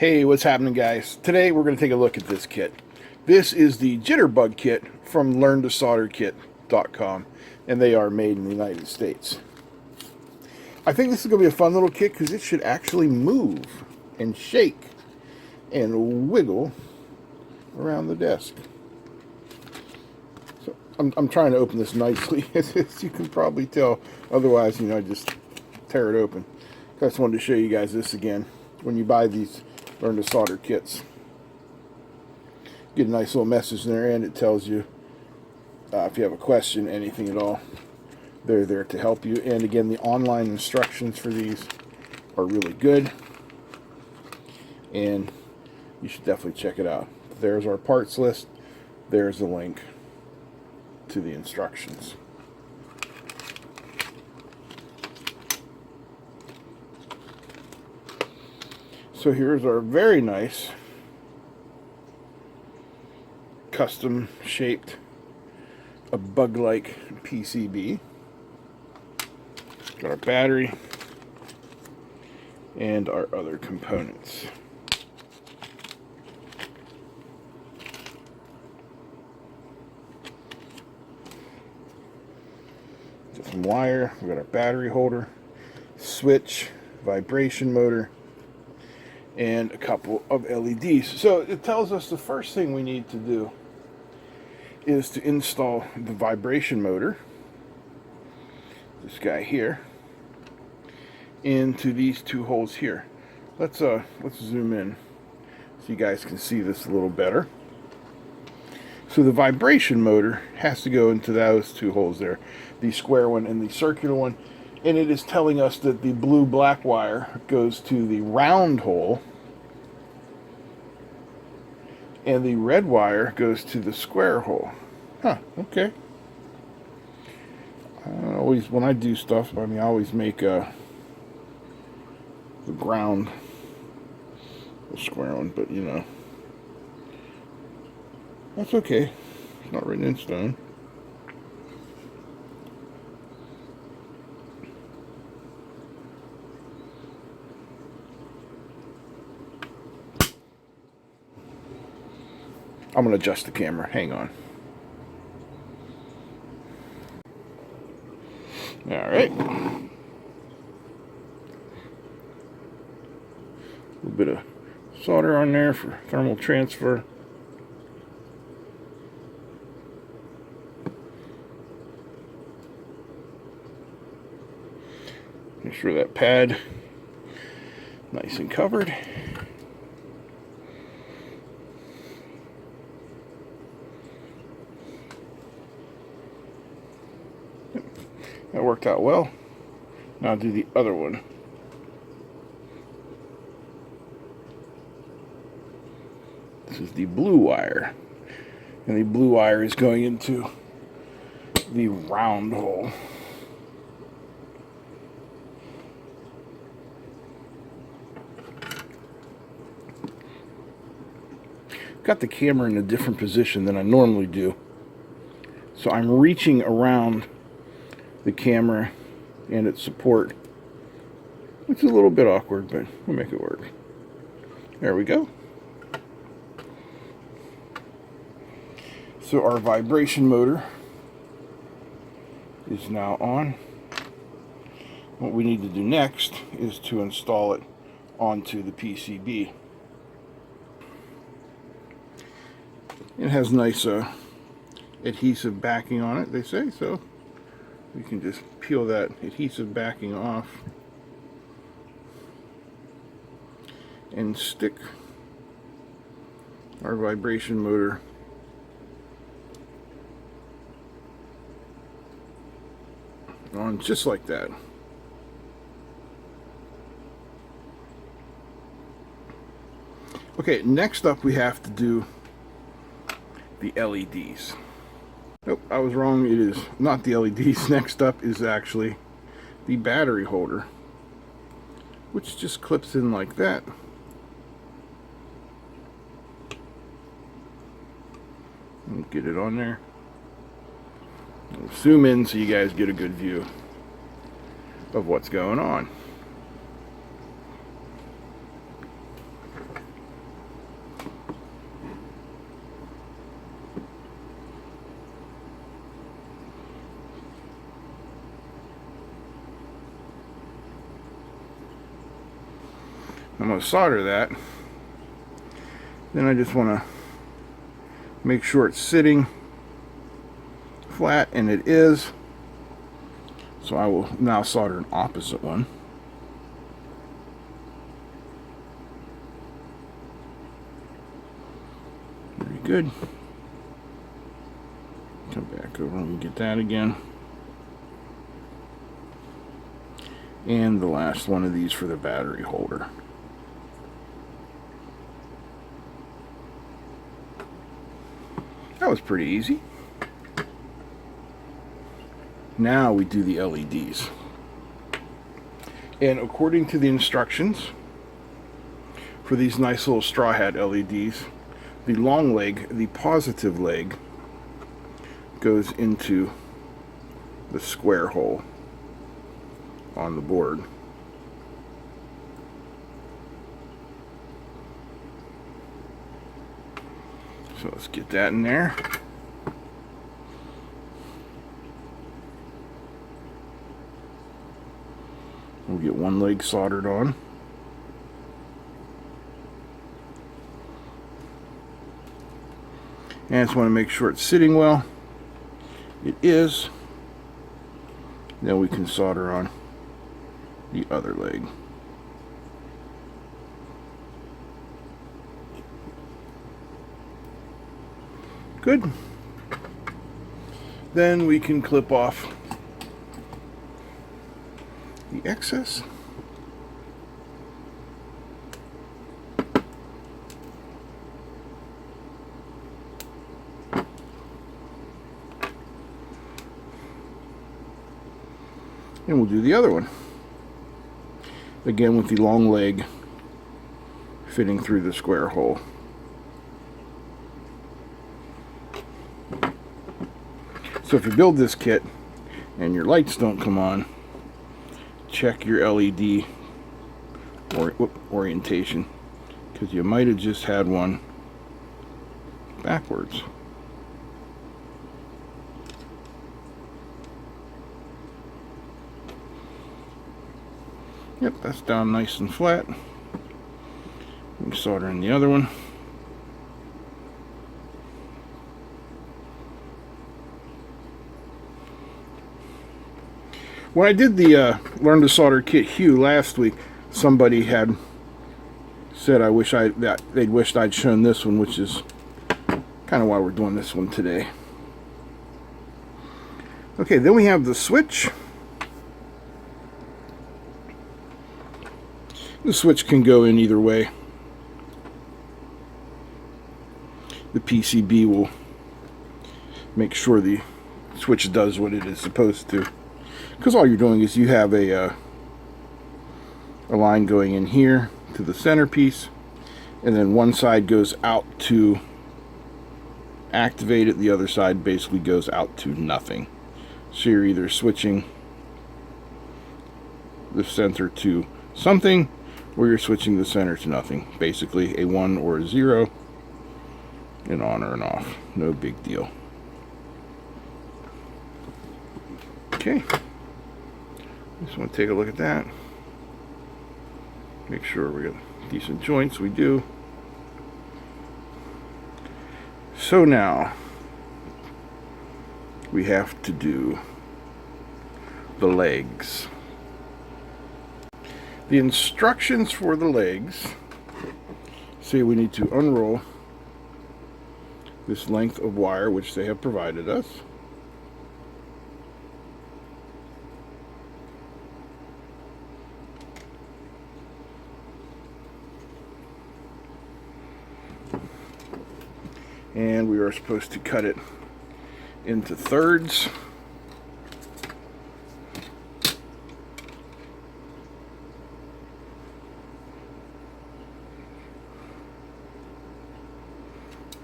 Hey, what's happening, guys? Today we're going to take a look at this kit. This is the Jitterbug kit from learnelectronics.com, and they are made in the United States. I think this is going to be a fun little kit because it should actually move and shake and wiggle around the desk. So I'm trying to open this nicely, as you can probably tell. Otherwise, I just tear it open. I just wanted to show you guys this again. When you buy these Learn to Solder kits, get a nice little message in there, and it tells you if you have a question, anything at all, they're there to help you. And again, the online instructions for these are really good, and you should definitely check it out. There's our parts list. There's a link to the instructions. So here's our very nice custom shaped a bug-like PCB. Got our battery and our other components. Got some wire. We got our battery holder, switch, vibration motor, and a couple of LEDs. So it tells us the first thing we need to do is to install the vibration motor, this guy here, into these two holes here. Let's zoom in so you guys can see this a little better. So the vibration motor has to go into those two holes there, the square one and the circular one. And it is telling us that the blue-black wire goes to the round hole, and the red wire goes to the square hole. Huh, okay. I always, when I do stuff, I always make the ground the square one, but that's okay. It's not written in stone. I'm going to adjust the camera. Hang on. Alright. A little bit of solder on there for thermal transfer. Make sure that pad nice and covered. That worked out well. Now I'll do the other one. This is the blue wire. And the blue wire is going into the round hole. Got the camera in a different position than I normally do. So I'm reaching around the camera and its support. It's a little bit awkward, but we'll make it work. There we go. So our vibration motor is now on. What we need to do next is to install it onto the PCB. It has nice adhesive backing on it, they say, so we can just peel that adhesive backing off and stick our vibration motor on just like that. Okay, next up we have to do the LEDs. Nope, I was wrong. It is not the LEDs. Next up is actually the battery holder, which just clips in like that. And get it on there. I'll zoom in so you guys get a good view of what's going on. I'm going to solder that. Then I just want to make sure it's sitting flat, and it is. So I will now solder an opposite one. Very good. Come back over and get that again. And the last one of these for the battery holder. That was pretty easy. Now we do the LEDs. And according to the instructions for these nice little straw hat LEDs, the long leg, the positive leg, goes into the square hole on the board. So let's get that in there. We'll get one leg soldered on. And I just want to make sure it's sitting well. It is. Then we can solder on the other leg. Good. Then we can clip off the excess. And we'll do the other one. Again with the long leg fitting through the square hole. So if you build this kit and your lights don't come on, check your LED orientation, because you might have just had one backwards. Yep, that's down nice and flat. We can solder in the other one. When I did the Learn to Solder Kit Hue last week, somebody had said that they'd wished I'd shown this one, which is kind of why we're doing this one today. Okay, then we have the switch. The switch can go in either way. The PCB will make sure the switch does what it is supposed to. Because all you're doing is you have a line going in here to the centerpiece, and then one side goes out to activate it, the other side basically goes out to nothing. So you're either switching the center to something, or you're switching the center to nothing. Basically a 1 or a 0, and on or an off. No big deal. Okay. Just want to take a look at that. Make sure we got decent joints. We do. So now we have to do the legs. The instructions for the legs say we need to unroll this length of wire, which they have provided us. And we are supposed to cut it into thirds.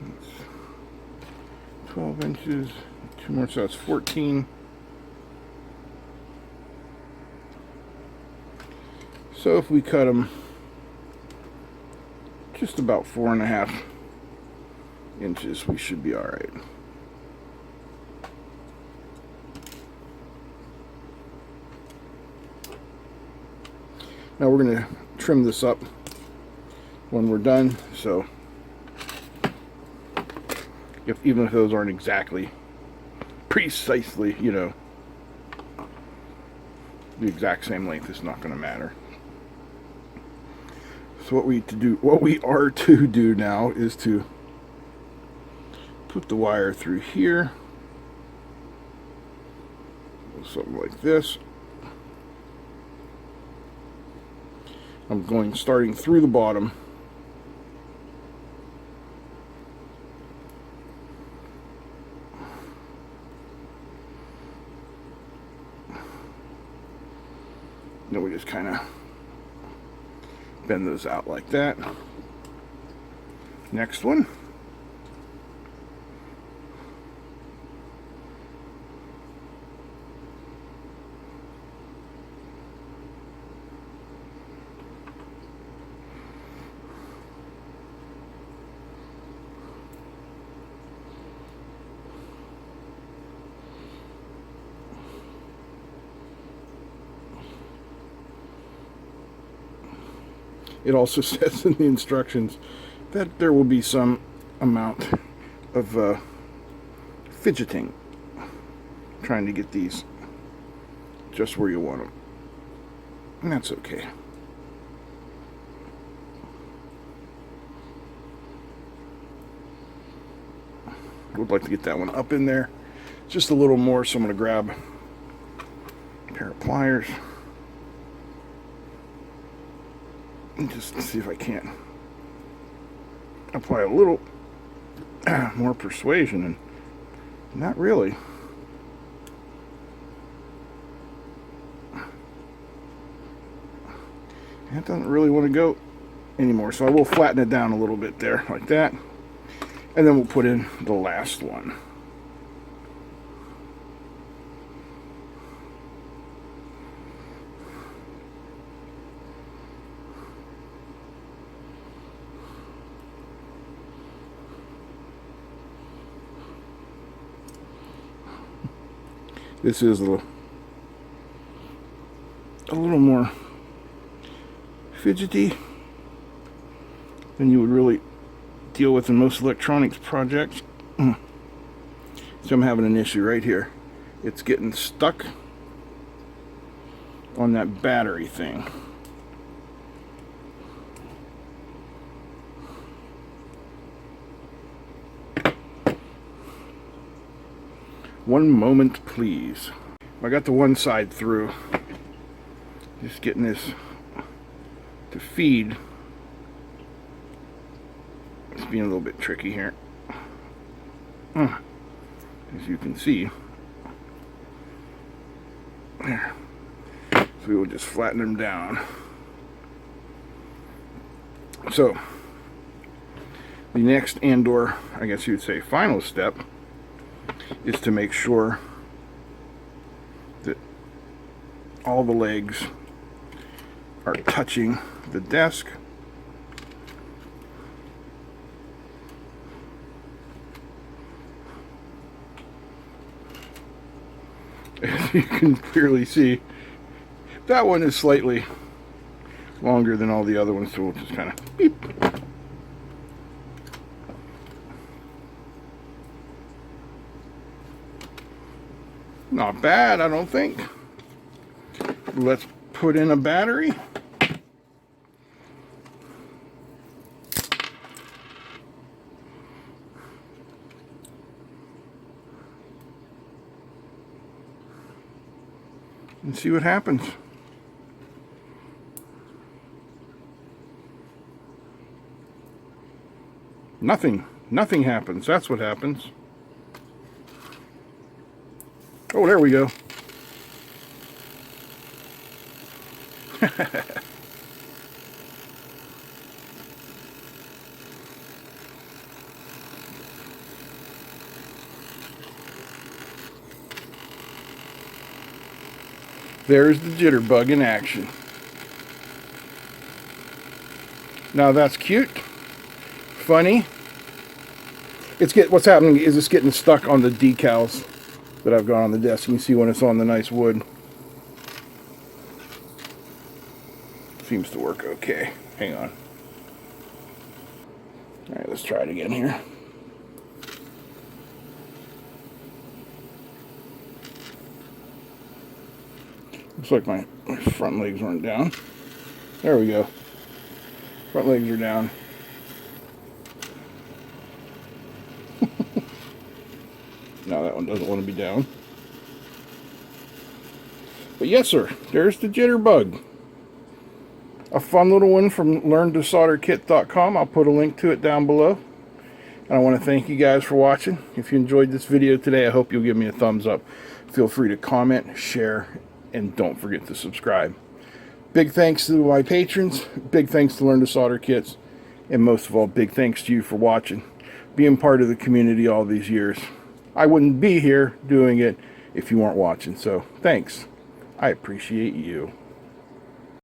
That's 12 inches, 2 more, so that's 14. So if we cut them just about 4.5 inches, we should be all right. Now we're going to trim this up when we're done. So even if those aren't exactly precisely, you know, the exact same length, it's not going to matter. So what we are to do now is to put the wire through here, something like this. I'm starting through the bottom. Then we just kind of bend those out like that. Next one. It also says in the instructions that there will be some amount of fidgeting trying to get these just where you want them. And that's okay. Would like to get that one up in there just a little more, so I'm going to grab a pair of pliers and just see if I can apply a little more persuasion, and not really. That doesn't really want to go anymore, so I will flatten it down a little bit there, like that, and then we'll put in the last one. This is a little more fidgety than you would really deal with in most electronics projects. So I'm having an issue right here. It's getting stuck on that battery thing. One moment, please. I got the one side through. Just getting this to feed. It's being a little bit tricky here. As you can see. There. So we will just flatten them down. So, the next and/or, I guess you would say, final step is to make sure that all the legs are touching the desk. As you can clearly see, that one is slightly longer than all the other ones, so we'll just kind of beep. Not bad, I don't think. Let's put in a battery. And see what happens. Nothing happens. That's what happens. Oh, there we go. There's the jitterbug in action. Now that's cute, funny. What's happening is it's getting stuck on the decals that I've got on the desk. You can see when it's on the nice wood. Seems to work okay. Hang on. Alright, let's try it again here. Looks like my front legs weren't down. There we go. Front legs are down. Now that one doesn't want to be down. But yes, sir, there's the jitterbug. A fun little one from learnelectronics.com. I'll put a link to it down below. And I want to thank you guys for watching. If you enjoyed this video today, I hope you'll give me a thumbs up. Feel free to comment, share, and don't forget to subscribe. Big thanks to my patrons. Big thanks to Learn to Solder Kits. And most of all, big thanks to you for watching. Being part of the community all these years. I wouldn't be here doing it if you weren't watching. So, thanks. I appreciate you.